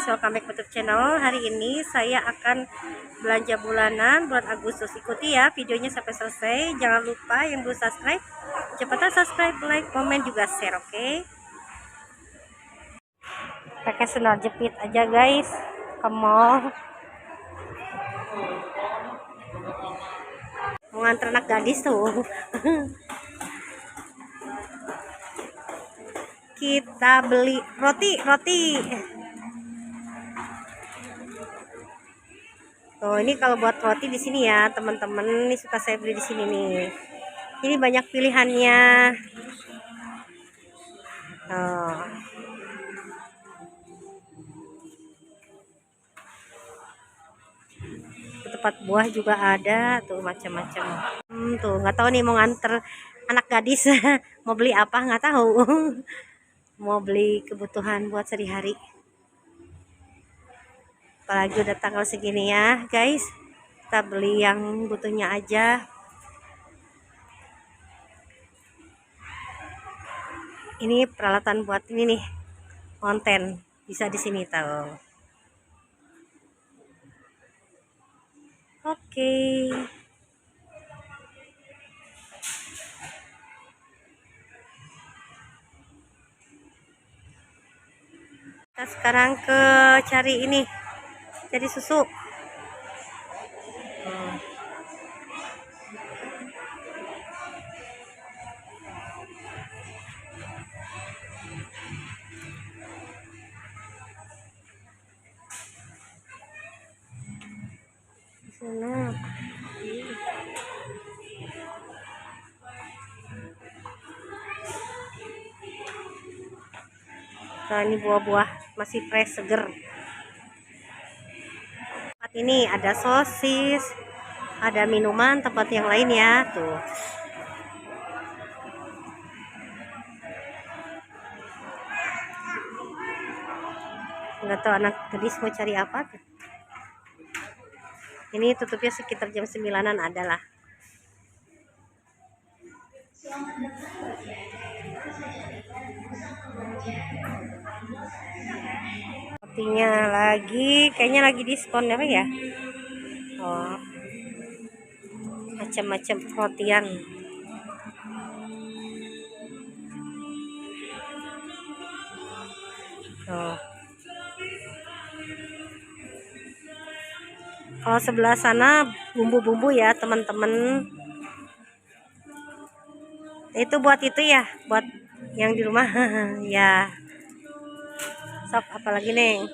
welcome back YouTube channel. Hari ini saya akan belanja bulanan bulan Agustus. Ikuti ya videonya sampai selesai. Jangan lupa yang belum subscribe, cepetan subscribe, like, komen, juga share, oke? Pakai sendal jepit aja guys ke mall. Mau nganter anak gadis tuh. Kita beli roti. Tuh, ini kalau buat roti di sini ya, teman-teman. Ini suka saya beli di sini nih. Ini banyak pilihannya. Tuh. Tempat buah juga ada, tuh macam-macam. Tuh, nggak tahu nih mau nganter anak gadis mau beli apa, nggak tahu. Mau beli kebutuhan buat sehari-hari. Apalagi udah tanggal segini ya guys, kita beli yang butuhnya aja. Ini peralatan buat ini nih, konten bisa di sini tahu. Oke. Kita sekarang ke cari ini, cari susu. Sana. Nah, ini buah-buah masih fresh, seger. Tempat ini ada sosis, ada minuman, tempat yang lain ya tuh. Nggak tahu anak gadis mau cari apa tuh. Ini tutupnya sekitar jam 9-an adalah. Rotinya kayaknya lagi diskon apa ya? Oh, macam-macam rotian. Oh. Kalau sebelah sana bumbu-bumbu ya teman-teman. Itu buat itu ya, buat yang di rumah. Ya. Sok apalagi neng?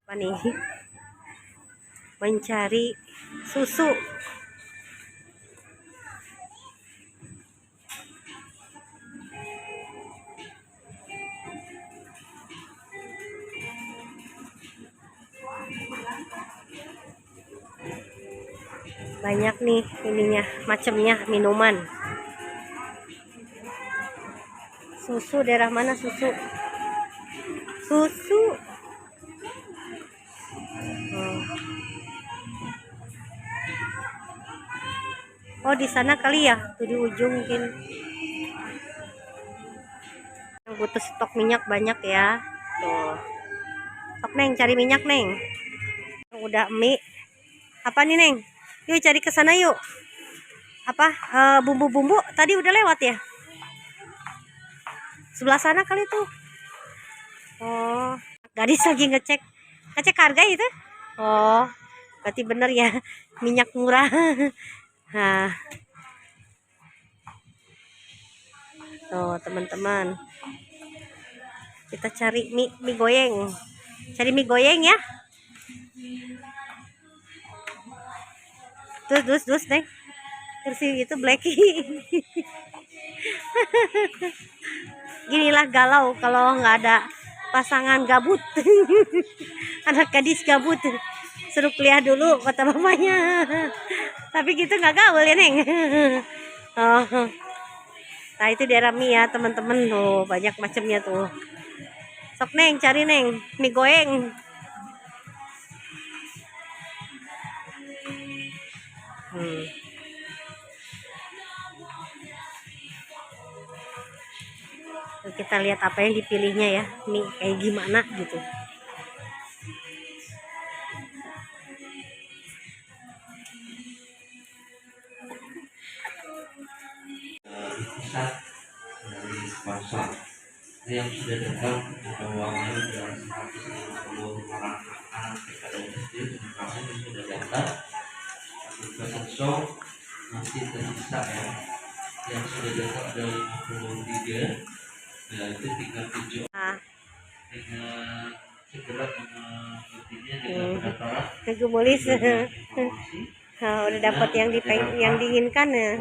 Apa nih? Mencari susu. Banyak nih ininya, macamnya minuman. Susu daerah mana susu? Susu. Oh, di sana kali ya, tuh di ujung mungkin. Yang butuh stok minyak banyak ya. Tuh. Sok neng, cari minyak neng. Udah mie. Apa nih neng? Yuk cari ke sana yuk. Apa bumbu-bumbu tadi udah lewat ya? Sebelah sana kali tuh. Oh, gadis lagi ngecek harga itu. Oh, berarti bener ya, minyak murah. Nah, tuh teman-teman, kita cari mie goyeng. Cari mie goyeng ya. Dus neng, kursi itu blacky. Ginilah galau kalau nggak ada pasangan gabut. Anak gadis gabut, suruh kuliah dulu kata mamanya. Tapi gitu nggak gaul ya neng. Oh. Nah itu daerah mie ya teman-teman, tuh banyak macamnya tuh. Sok neng, cari neng mie goyeng. kita lihat apa yang dipilihnya ya, mie kayak gimana gitu. Pusat dari pasar yang sudah datang uangnya dari 150 orang anak TK dan SD yang sudah datang. Untuk show masih tersisa ya, yang sudah datang ada 53, ya itu tinggal 7 dengan segera mengikutinya dengan pendaftaran. Gemulis. Nah, udah dapat yang diinginkan ya.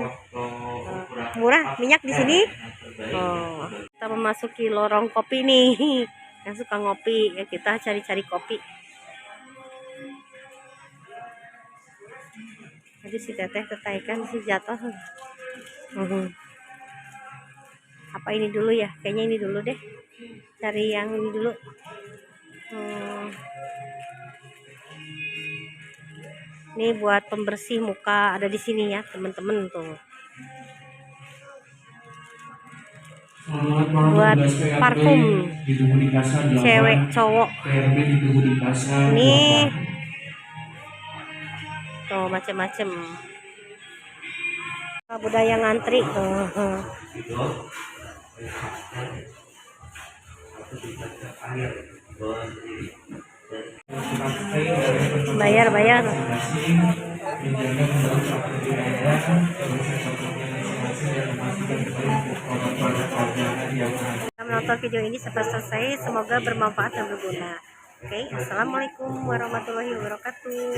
Murah minyak di sini. Oh, kita memasuki lorong kopi nih. Yang suka ngopi ya, kita cari-cari kopi. Jadi si teteh tetaikan si jatuh. Apa ini dulu ya? Kayaknya ini dulu deh. Cari yang ini dulu. Ini buat pembersih muka, ada di sini ya teman-teman tuh. Buat parfum cewek cowok. Ini tuh macem-macem. Budaya ngantri tuh. Bayar. Kita menonton video ini sampai selesai, semoga bermanfaat dan berguna. Oke, assalamualaikum warahmatullahi wabarakatuh.